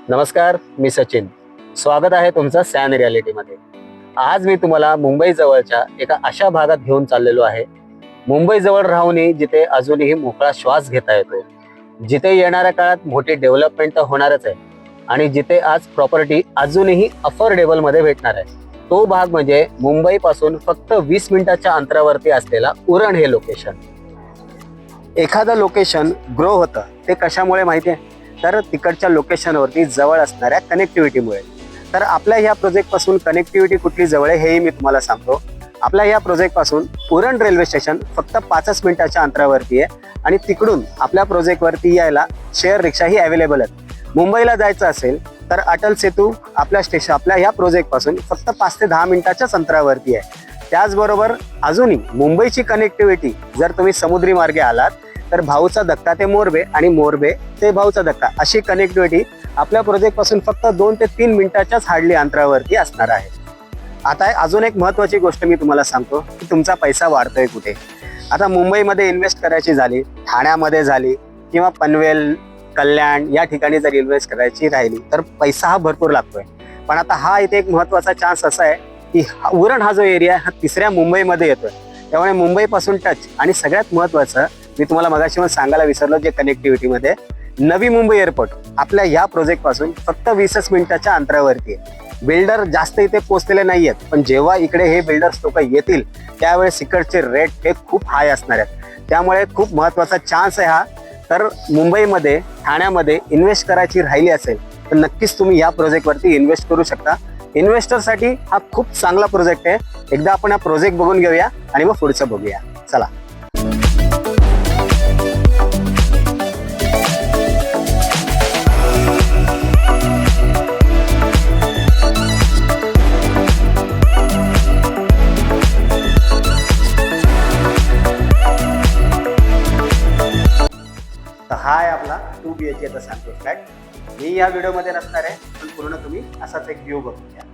नमस्कार, मी सचिन. स्वागत आहे तुमचं सॅन रियालिटीमध्ये. आज मी तुम्हाला मुंबई जवळच्या एका अशा भागात घेऊन चाललेलो आहे, मुंबई जवळ राहूनही जिथे अजूनही मोकळा श्वास घेता येतो, जिथे येणाऱ्या काळात मोठी डेव्हलपमेंट तर होणारच आहे आणि जिथे आज प्रॉपर्टी अजूनही अफोर्डेबल मध्ये भेटणार आहे. तो भाग म्हणजे मुंबई पासून फक्त 20 मिनिटाच्या अंतरावरती असलेला उरण हे लोकेशन. एखादं लोकेशन ग्रो होतं ते कशामुळे माहिती आहे? तर तिकडच्या लोकेशनवरती जवळ असणाऱ्या कनेक्टिव्हिटीमुळे. तर आपल्या ह्या प्रोजेक्ट पासून कनेक्टिव्हिटी कुठली जवळ आहे हेही मी तुम्हाला सांगतो. आपल्या ह्या प्रोजेक्ट पासून उरण रेल्वे स्टेशन फक्त 5 मिनिटाच्या अंतरावरती आहे आणि तिकडून आपल्या प्रोजेक्टवरती यायला शेअर रिक्षाही अवेलेबल आहेत. मुंबईला जायचं असेल तर अटल सेतू आपल्या ह्या प्रोजेक्ट पासून फक्त 5 ते 10 मिनिटाच्याच अंतरावरती आहे. त्याचबरोबर अजूनही मुंबईची कनेक्टिव्हिटी जर तुम्ही समुद्री मार्गे आलात तर भाऊचा धक्का ते मोरबे आणि मोरबे ते भाऊचा धक्का अशी कनेक्टिव्हिटी आपल्या प्रोजेक्ट पासून फक्त 2 ते 3 मिनिटाच्याच हार्डली अंतरावरती असणार आहे. आता अजून एक महत्वाची गोष्ट मी तुम्हाला सांगतो की तुमचा पैसा वाढतोय कुठे. आता मुंबईमध्ये इन्व्हेस्ट करायची झाली, ठाण्यामध्ये झाली किंवा पनवेल, कल्याण या ठिकाणी जर इन्व्हेस्ट करायची राहिली तर पैसा हा भरपूर लागतोय. पण आता हा इथे एक महत्वाचा चान्स असा आहे की उरण हा जो एरिया आहे हा 3ऱ्या मुंबईमध्ये येतोय. त्यामुळे मुंबईपासून टच आणि सगळ्यात महत्वाचं मी तुम्हाला मगाशी सांगायला विसरलो, जे कनेक्टिव्हिटीमध्ये नवी मुंबई एअरपोर्ट आपल्या या प्रोजेक्ट पासून फक्त 20 मिनिटाच्या अंतरावरती आहे. बिल्डर जास्त इथे पोहोचलेले नाही आहेत, पण जेव्हा इकडे हे बिल्डर्स लोक येतील त्यावेळेस इकडचे रेट हे खूप हाय असणार आहेत. त्यामुळे खूप महत्वाचा चान्स आहे हा. तर मुंबईमध्ये, ठाण्यामध्ये इन्व्हेस्ट करायची राहिली असेल तर नक्कीच तुम्ही या प्रोजेक्टवरती इन्व्हेस्ट करू शकता. इन्व्हेस्टरसाठी हा खूप चांगला प्रोजेक्ट आहे. एकदा आपण हा प्रोजेक्ट बघून घेऊया आणि मग पुढचं बघूया. चला. हा आहे आपला 2 BHK चा सॅम्पल फ्लॅट. मी या व्हिडिओमध्ये नसणार आहे, पण पूर्ण तुम्ही असाच एक व्ह्यू बघून घ्या.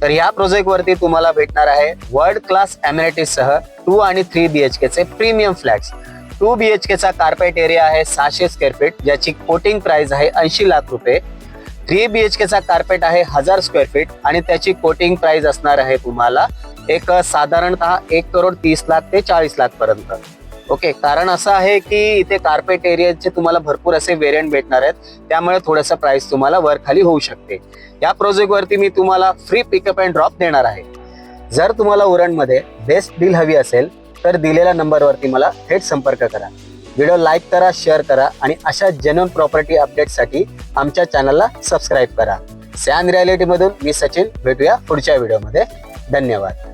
तर या प्रोजेक्ट वरती तुम्हाला भेटणार आहे वर्ल्ड क्लास अमेनिटीज सह 2 आणि 3 BHK चे प्रीमियम फ्लॅट्स. 2 BHK चा कार्पेट एरिया आहे 600 स्क्वेअर फीट, ज्याची कोटिंग प्राइस आहे 80 लाख रुपये. 3 BHK चा कार्पेट आहे 1000 स्क्वेअर फीट आणि त्याची कोटिंग प्राइस असणार आहे तुम्हाला एक साधारणतः 1,30,00,000 ते 40,00,000 पर्यंत. ओके, कारण असं आहे की इथे कार्पेट एरियाचे तुम्हाला भरपूर असे वेरियंट भेटणार आहेत, त्यामुळे थोडंसं प्राइस तुम्हाला वर खाली होऊ शकते. या प्रोजेक्ट वरती मी तुम्हाला फ्री पिकअप अँड ड्रॉप देणार आहे. जर तुम्हाला उरणमध्ये बेस्ट डील हवी असेल तर दिलेल्या नंबरवरती मला थेट संपर्क करा. व्हिडिओ लाईक करा, शेअर करा आणि अशा जेन्युइन प्रॉपर्टी अपडेटसाठी आमच्या चॅनलला सबस्क्राईब करा. सॅन रियालिटीमधून मी सचिन. भेटूया पुढच्या व्हिडिओमध्ये. धन्यवाद.